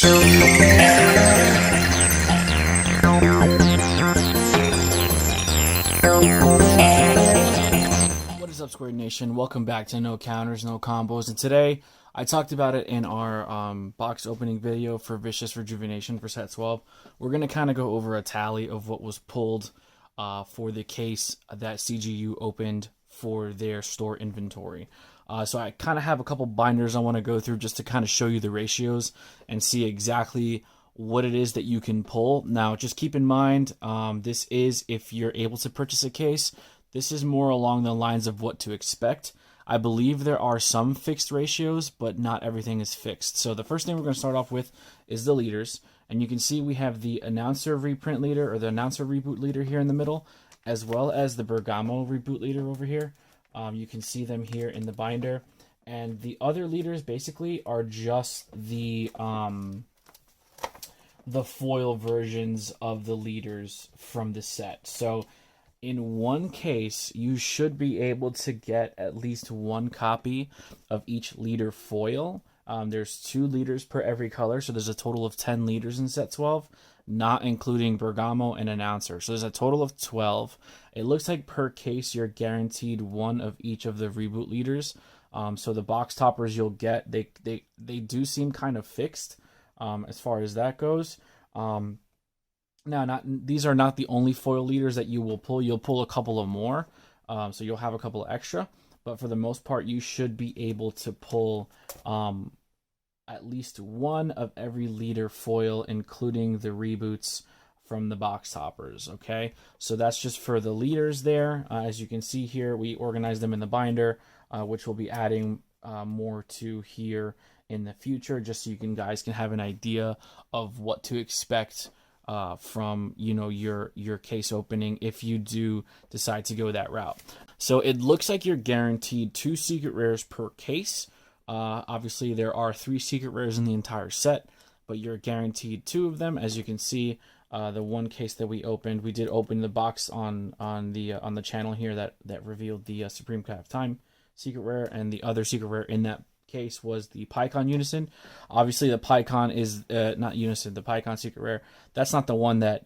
What is up, Square Nation? Welcome back to No Counters, No Combos. And today, I talked about it in our box opening video for Vicious Rejuvenation for set 12. We're going to kind of go over a tally of what was pulled for the case that CGU opened for their store inventory. So I kind of have a couple binders I want to go through just to kind of show you the ratios and see exactly what it is that you can pull. Now, just keep in mind, this is if you're able to purchase a case. This is more along the lines of what to expect. I believe there are some fixed ratios, but not everything is fixed. So the first thing we're going to start off with is the leaders. And you can see we have the announcer reprint leader or the announcer reboot leader here in the middle, as well as the Bergamo reboot leader over here. You can see them here in the binder. And the other leaders basically are just the foil versions of the leaders from the set. So in one case, you should be able to get at least one copy of each leader foil. There's 2 leaders per every color, so there's a total of 10 leaders in set 12, not including Bergamo and announcer. So there's a total of 12. It looks like per case, you're guaranteed one of each of the reboot leaders. So the box toppers you'll get, they do seem kind of fixed as far as that goes. Now, these are not the only foil leaders that you will pull. You'll pull a couple of more, so you'll have a couple of extra. But for the most part, you should be able to pull at least one of every leader foil, including the reboots from the box toppers, okay? So that's just for the leaders there. As you can see here, we organized them in the binder, which we'll be adding more to here in the future, just so you guys can have an idea of what to expect from your case opening if you do decide to go that route. So it looks like you're guaranteed 2 secret rares per case. Obviously there are 3 secret rares in the entire set, but you're guaranteed 2 of them. As you can see, the one case that we opened, we did open the box on the channel here that revealed the Supreme Cut of Time secret rare, and the other secret rare in that case was the PyCon Unison. Obviously the PyCon is not Unison, the PyCon secret rare, that's not the one that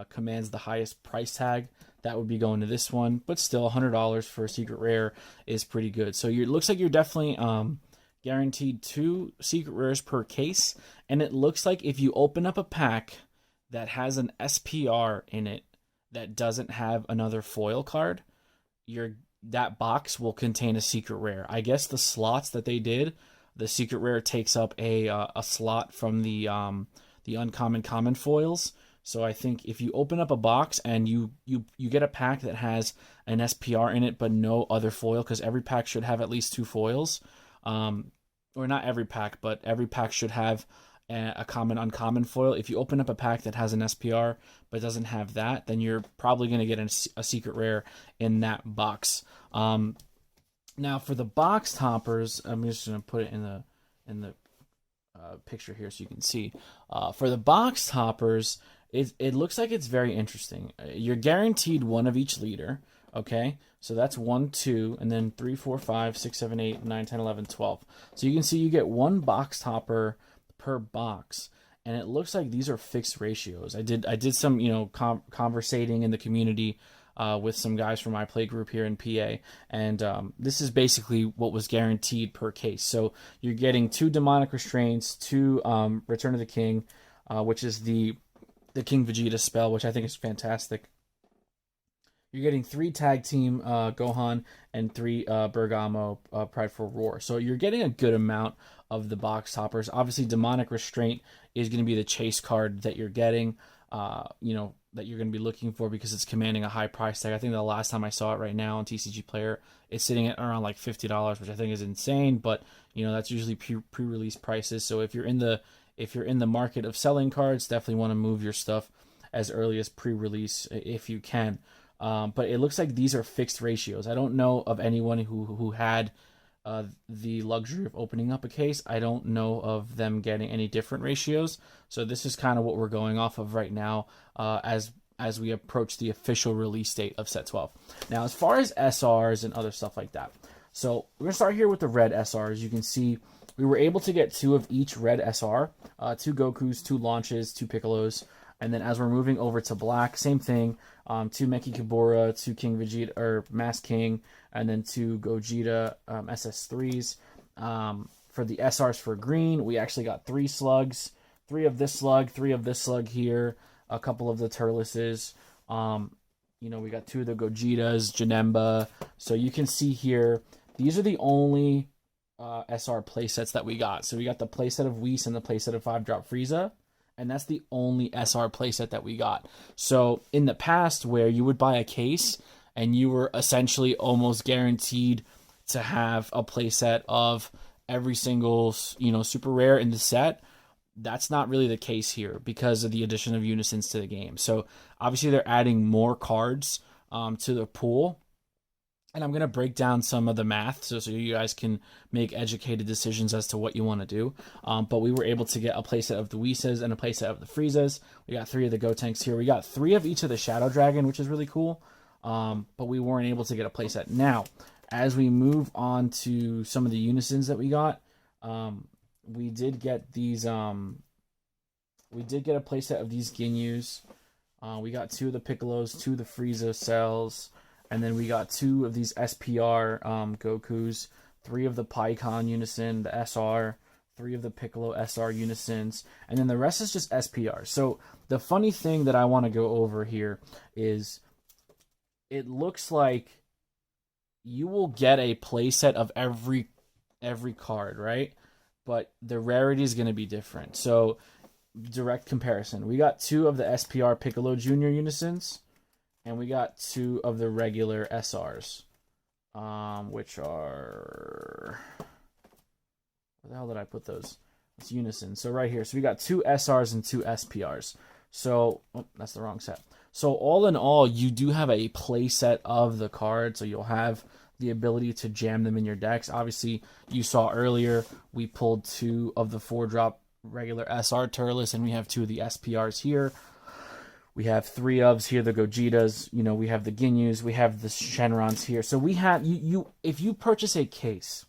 commands the highest price tag. That would be going to this one, but still $100 for a secret rare is pretty good. So it looks like you're definitely guaranteed 2 secret rares per case, and it looks like if you open up a pack that has an SPR in it that doesn't have another foil card, that box will contain a secret rare. I guess the slots that they did, the secret rare takes up a slot from the uncommon common foils. So I think if you open up a box and you get a pack that has an SPR in it but no other foil, because every pack should have at least 2 foils, or not every pack, but every pack should have a common uncommon foil. If you open up a pack that has an SPR but doesn't have that, then you're probably going to get a secret rare in that box. Now for the box toppers, I'm just going to put it in the picture here so you can see. For the box toppers, it looks like it's very interesting. You're guaranteed one of each leader. Okay, so that's 1, 2, and then 3, 4, 5, 6, 7, 8, 9, 10, 11, 12. So you can see you get 1 box topper per box, and it looks like these are fixed ratios. I did some conversating in the community with some guys from my play group here in PA, and this is basically what was guaranteed per case. So you're getting 2 demonic restraints, 2 Return of the King, which is the King Vegeta spell, which I think is fantastic. You're getting 3 tag team Gohan and 3 Bergamo Prideful Roar. So you're getting a good amount of the box toppers. Obviously, Demonic Restraint is going to be the chase card that you're getting, that you're going to be looking for because it's commanding a high price tag. I think the last time I saw it right now on TCG Player, it's sitting at around like $50, which I think is insane. But that's usually pre-release prices. So if you're in the market of selling cards, definitely want to move your stuff as early as pre-release if you can. But it looks like these are fixed ratios. I don't know of anyone who had the luxury of opening up a case. I don't know of them getting any different ratios. So this is kind of what we're going off of right now as we approach the official release date of set 12. Now, as far as SRs and other stuff like that. So we're going to start here with the red SRs. You can see We were able to get 2 of each red SR, 2 Gokus, 2 launches, 2 Piccolos, and then as we're moving over to black, same thing, 2 Meki Kibura, 2 King Vegeta, or Mask King, and then 2 Gogeta SS3s. For the SRs for green, we actually got 3 slugs, 3 of this slug, 3 of this slug here, a couple of the Turleses. We got 2 of the Gogetas, Janemba. So you can see here, these are the only SR playsets that we got. So we got the playset of Whis and the playset of 5-drop Frieza. And that's the only SR playset that we got. So in the past, where you would buy a case and you were essentially almost guaranteed to have a playset of every single, super rare in the set, that's not really the case here because of the addition of unisons to the game. So obviously they're adding more cards to the pool. And I'm going to break down some of the math so you guys can make educated decisions as to what you want to do. But we were able to get a playset of the Whis and a playset of the Friezas. We got 3 of the Gotenks here. We got 3 of each of the Shadow Dragon, which is really cool. But we weren't able to get a playset. Now, as we move on to some of the unisons that we got, we did get these. We did get a playset of these Ginyus. We got 2 of the Piccolos, 2 of the Frieza cells. And then we got 2 of these SPR Gokus, 3 of the Pikkon Unison, the SR, 3 of the Piccolo SR Unisons, and then the rest is just SPR. So the funny thing that I want to go over here is it looks like you will get a playset of every card, right? But the rarity is going to be different. So direct comparison. We got 2 of the SPR Piccolo Jr. Unisons. And we got 2 of the regular SRs, which are... Where the hell did I put those? It's Unison. So right here. So we got 2 SRs and 2 SPRs. So, that's the wrong set. So all in all, you do have a play set of the cards. So you'll have the ability to jam them in your decks. Obviously, you saw earlier, we pulled 2 of the 4-drop regular SR Turles, and we have 2 of the SPRs here. We have 3 ofs here, the Gogetas, we have the Ginyus, we have the Shenrons here. So we have, if you purchase a case,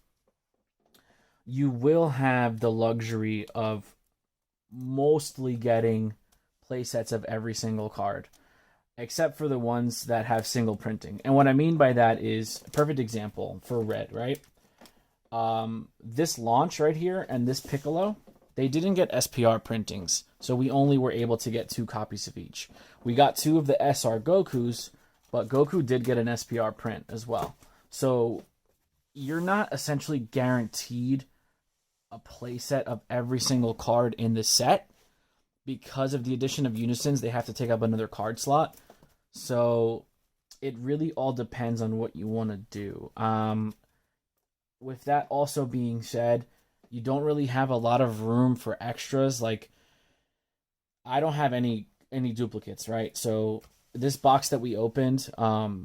you will have the luxury of mostly getting playsets of every single card, except for the ones that have single printing. And what I mean by that is, a perfect example for red, right? This launch right here and this Piccolo, they didn't get SPR printings, so we only were able to get 2 copies of each. We got 2 of the SR Gokus, but Goku did get an SPR print as well. So you're not essentially guaranteed a playset of every single card in the set. Because of the addition of Unisons, they have to take up another card slot. So it really all depends on what you want to do. With that also being said, you don't really have a lot of room for extras. Like, I don't have any duplicates, right? So this box that we opened,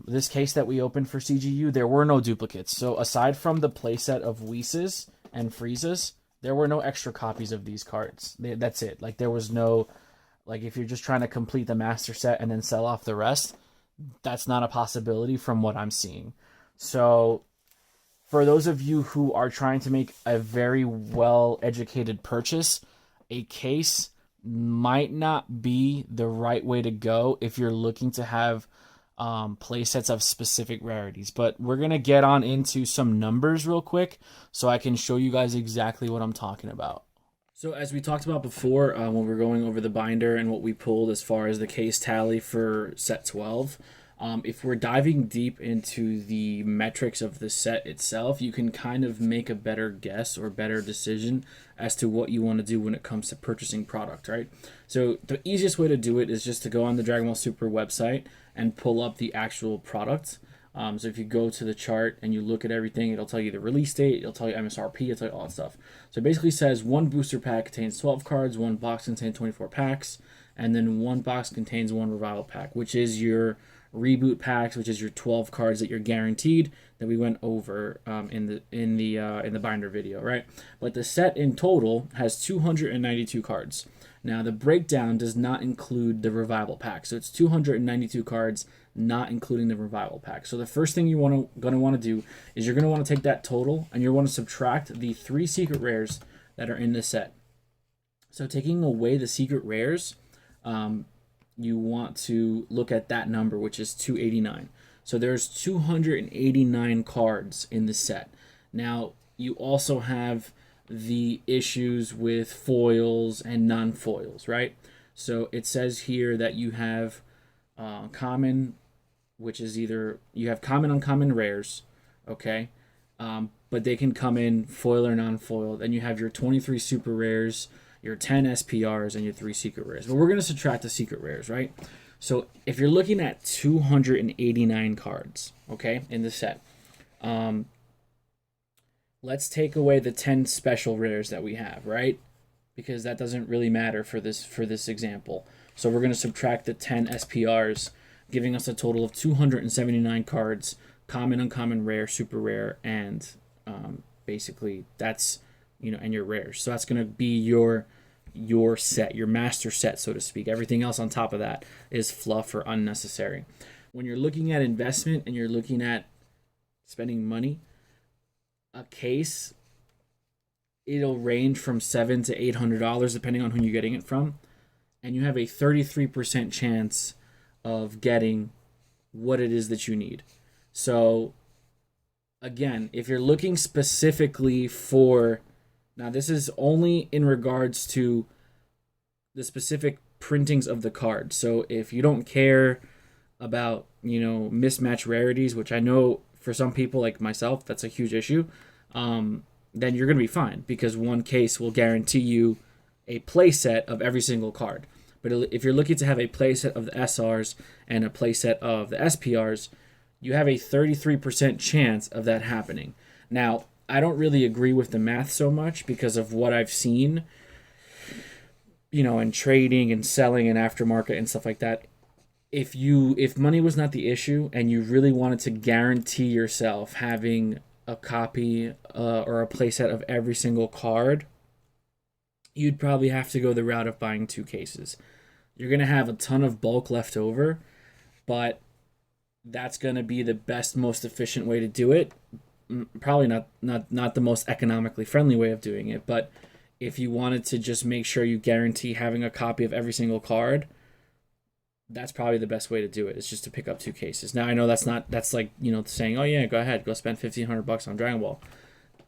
this case that we opened for CGU, there were no duplicates. So aside from the playset of Whis and Friezas, there were no extra copies of these cards. That's it. Like, there was no, like, if you're just trying to complete the master set and then sell off the rest, that's not a possibility from what I'm seeing. So for those of you who are trying to make a very well-educated purchase, a case might not be the right way to go if you're looking to have playsets of specific rarities. But we're going to get on into some numbers real quick so I can show you guys exactly what I'm talking about. So as we talked about before, when we were going over the binder and what we pulled as far as the case tally for set 12, if we're diving deep into the metrics of the set itself, you can kind of make a better guess or better decision as to what you want to do when it comes to purchasing product, right? So the easiest way to do it is just to go on the Dragon Ball Super website and pull up the actual product. So if you go to the chart and you look at everything, it'll tell you the release date, it'll tell you MSRP, it'll tell you all that stuff. So it basically says 1 booster pack contains 12 cards, 1 box contains 24 packs, and then 1 box contains 1 revival pack, which is your reboot packs, which is your 12 cards that you're guaranteed that we went over in the binder video, right? But the set in total has 292 cards. Now, the breakdown does not include the revival pack. So it's 292 cards, not including the revival pack. So the first thing you're going to want to do is you're going to want to take that total and you're going to subtract the 3 secret rares that are in the set. So taking away the secret rares, you want to look at that number, which is 289. So there's 289 cards in the set. Now, you also have the issues with foils and non-foils, right? So it says here that you have common, which is either you have common, uncommon, rares, okay? But they can come in foil or non-foil. Then you have your 23 super rares, your 10 SPRs, and your 3 secret rares. But we're going to subtract the secret rares, right? So if you're looking at 289 cards, okay, in the set, let's take away the 10 special rares that we have, right? Because that doesn't really matter for this example. So we're going to subtract the 10 SPRs, giving us a total of 279 cards, common, uncommon, rare, super rare, and basically that's, and your rares. So that's going to be your set, your master set, so to speak. Everything else on top of that is fluff or unnecessary. When you're looking at investment and you're looking at spending money, a case, it'll range from $700 to $800 depending on who you're getting it from, and you have a 33% chance of getting what it is that you need. So again, if you're looking specifically for, now this is only in regards to the specific printings of the card. So if you don't care about, mismatch rarities, which I know for some people like myself, that's a huge issue, then you're going to be fine because one case will guarantee you a playset of every single card. But if you're looking to have a playset of the SRs and a playset of the SPRs, you have a 33% chance of that happening. Now, I don't really agree with the math so much because of what I've seen, in trading and selling and aftermarket and stuff like that. If money was not the issue and you really wanted to guarantee yourself having a copy or a playset of every single card, you'd probably have to go the route of buying 2 cases. You're going to have a ton of bulk left over, but that's going to be the best, most efficient way to do it. Probably not the most economically friendly way of doing it, but if you wanted to just make sure you guarantee having a copy of every single card, that's probably the best way to do it. It's just to pick up 2 cases. Now I know that's like, saying, oh yeah, go ahead, go spend $1,500 on Dragon Ball.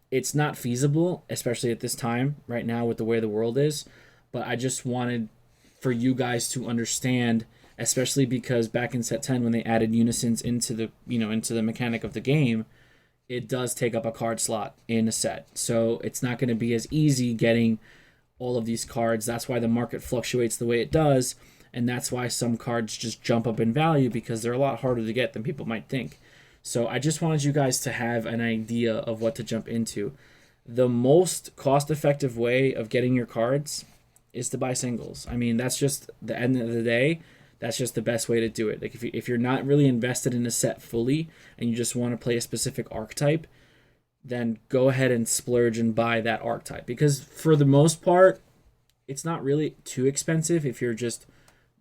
It's not feasible, especially at this time right now with the way the world is, but I just wanted for you guys to understand, especially because back in set 10 when they added unisons into the mechanic of the game, it does take up a card slot in a set. So it's not going to be as easy getting all of these cards. That's why the market fluctuates the way it does, and that's why some cards just jump up in value because they're a lot harder to get than people might think. So I just wanted you guys to have an idea of what to jump into. The most cost-effective way of getting your cards is to buy singles. I mean, that's just the end of the day. That's just the best way to do it. Like if you're not really invested in a set fully and you just want to play a specific archetype, then go ahead and splurge and buy that archetype. Because for the most part, it's not really too expensive if you're just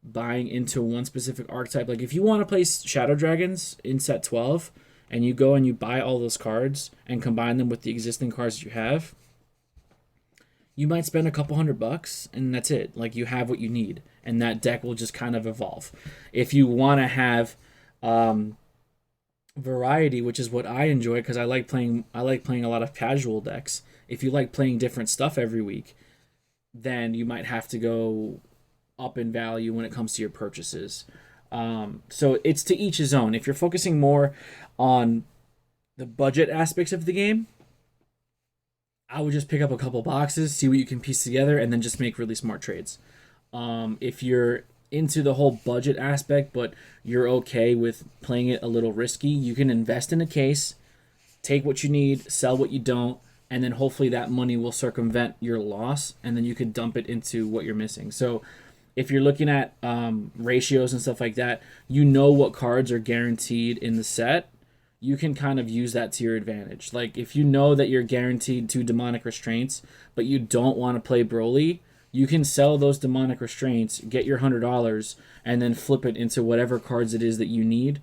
buying into one specific archetype. Like if you want to play Shadow Dragons in set 12 and you go and you buy all those cards and combine them with the existing cards you have, you might spend a couple $100 and that's it. Like you have what you need and that deck will just kind of evolve. If you want to have variety, which is what I enjoy because I like playing a lot of casual decks. If you like playing different stuff every week, then you might have to go up in value when it comes to your purchases. So it's to each his own. If you're focusing more on the budget aspects of the game, I would just pick up a couple boxes, see what you can piece together, and then just make really smart trades. If you're into the whole budget aspect, but you're okay with playing it a little risky, you can invest in a case, take what you need, sell what you don't, and then hopefully that money will circumvent your loss, and then you could dump it into what you're missing. So if you're looking at ratios and stuff like that, you know what cards are guaranteed in the set. You can kind of use that to your advantage. Like if you know that you're guaranteed 2 demonic restraints, but you don't want to play Broly, you can sell those demonic restraints, get your $100, and then flip it into whatever cards it is that you need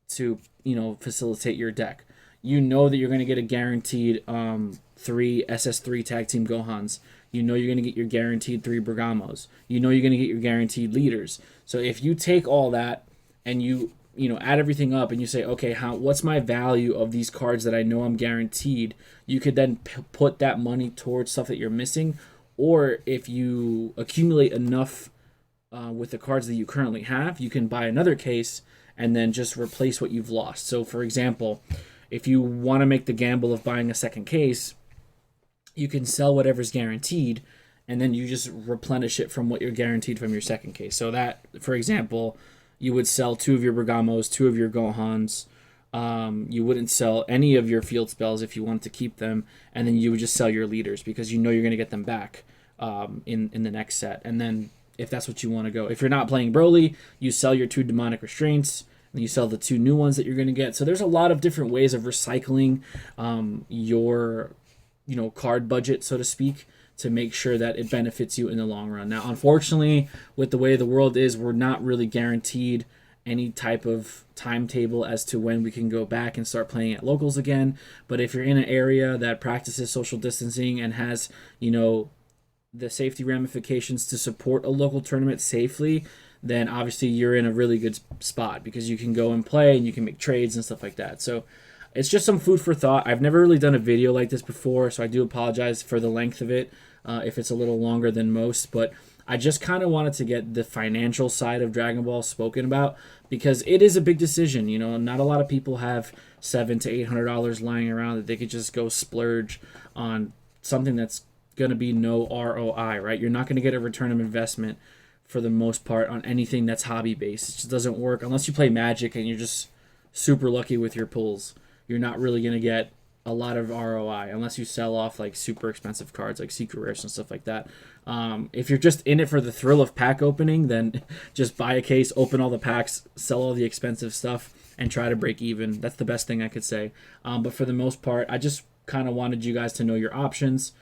to, you know, facilitate your deck. You know that you're going to get a guaranteed 3 SS3 tag team Gohans. You know you're going to get your guaranteed 3 Bergamos. You know you're going to get your guaranteed leaders. So if you take all that and you know, add everything up and you say, okay, what's my value of these cards that I know I'm guaranteed? You could then put that money towards stuff that you're missing. Or if you accumulate enough with the cards that you currently have, you can buy another case and then just replace what you've lost. So, for example, if you want to make the gamble of buying a second case, you can sell whatever's guaranteed, and then you just replenish it from what you're guaranteed from your second case. So that, for example, you would sell 2 of your Bergamos, 2 of your Gohans. You wouldn't sell any of your field spells if you wanted to keep them, and then you would just sell your leaders because you know you're going to get them back in the next set. And then if that's what you want to go. If you're not playing Broly, you sell your 2 demonic restraints, and you sell the 2 new ones that you're going to get. So there's a lot of different ways of recycling your, you know, card budget, so to speak, to make sure that it benefits you in the long run. Now, unfortunately, with the way the world is, we're not really guaranteed any type of timetable as to when we can go back and start playing at locals again. But if you're in an area that practices social distancing and has, you know, the safety ramifications to support a local tournament safely, then obviously you're in a really good spot because you can go and play and you can make trades and stuff like that. So it's just some food for thought. I've never really done a video like this before, so I do apologize for the length of it if it's a little longer than most. But I just kind of wanted to get the financial side of Dragon Ball spoken about because it is a big decision. You know, not a lot of people have $700 to $800 lying around that they could just go splurge on something that's going to be no ROI, right? You're not going to get a return of investment for the most part on anything that's hobby based. It just doesn't work unless you play Magic and you're just super lucky with your pulls. You're not really going to get a lot of ROI unless you sell off like super expensive cards like secret rares and stuff like that. If you're just in it for the thrill of pack opening, then just buy a case, open all the packs, sell all the expensive stuff, and try to break even. That's the best thing I could say. But for the most part, I just kind of wanted you guys to know your options.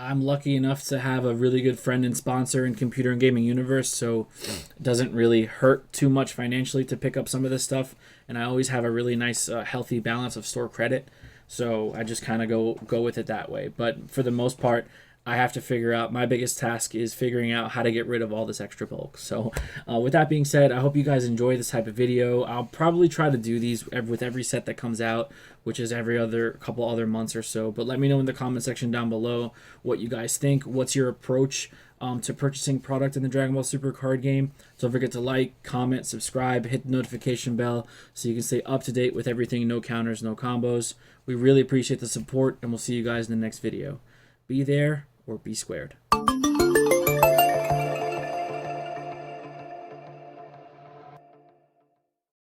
I'm lucky enough to have a really good friend and sponsor in Computer and Gaming Universe, so it doesn't really hurt too much financially to pick up some of this stuff. And I always have a really nice, healthy balance of store credit, so I just kind of go with it that way. But for the most part, I have to figure out, my biggest task is figuring out how to get rid of all this extra bulk. So with that being said, I hope you guys enjoy this type of video. I'll probably try to do these with every set that comes out, which is every couple other months or so. But let me know in the comment section down below what you guys think. What's your approach to purchasing product in the Dragon Ball Super card game? Don't forget to like, comment, subscribe, hit the notification bell so you can stay up to date with everything, no counters, no combos. We really appreciate the support, and we'll see you guys in the next video. Be there or be squared.